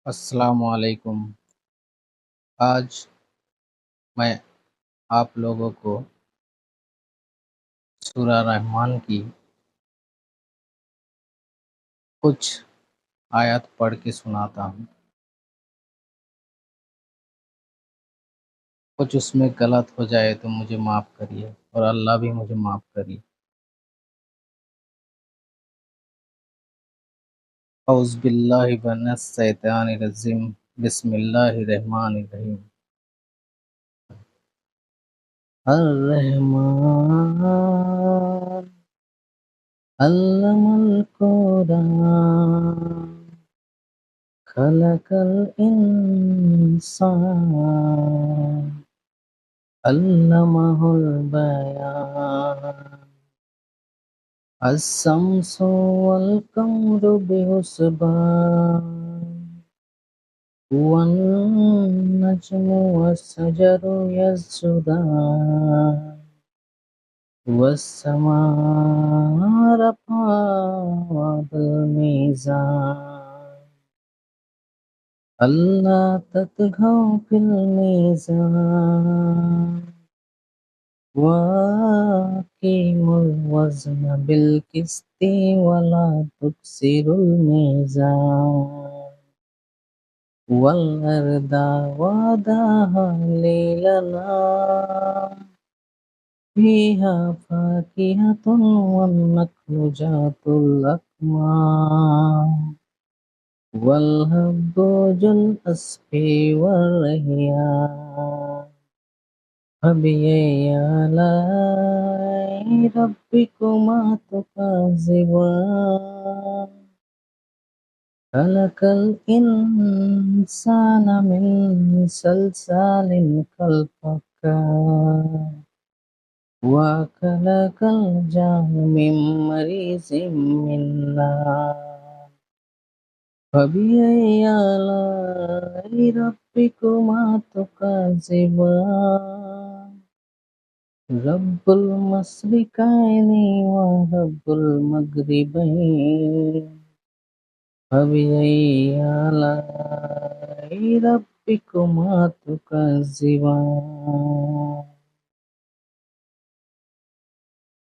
अस्सलामुअलैकुम। आज मैं आप लोगों को सूरा रहमान की कुछ आयत पढ़ के सुनाता हूँ। कुछ उसमें गलत हो जाए तो मुझे माफ़ करिए और अल्लाह भी मुझे माफ़ करिए। औज़ु बिल्लाहि मिनश शैतानिर रजीम। बिस्मिल्लाहिर रहमानिर रहीम। अर्रहमान अल्लमल कुरान खलकल इंसान अल्लमहुल बयान। अस्सम्सु वल कमरु बिहुस्बान वन नज्मु वस्सजरु यस्जुदान वस्समाअ रफ़अहा बिल मीज़ान अल्ला ततगौ फिल मीज़ान वअकीमुल वज़न बिलक़िस्ति वला तुख़सिरुल मीज़ान वल अर्दा वअदाहा लिलनाम फ़ीहा फ़ाकिहतुन वन्नख्लु ज़ातुल अकमाम वल हब्बु ज़ुल अस्फ़ि वर्रैयान फ़बिअय्यि आलाइ रब्बिकुमा तुकज़्ज़िबान खलकल इंसान मिन सलसालिन कल-फ़ख़्ख़ार वखलकल जान्न मिन मारिजिम मिन नार फ़बिअय्यि आलाइ रब्बिकुमा तुकज़्ज़िबान रब्बुल मशरिक़ैनि व रब्बुल मग़रिबैन फ़बिअय्यि आलाइ रब्बिकुमा तुकज़्ज़िबान।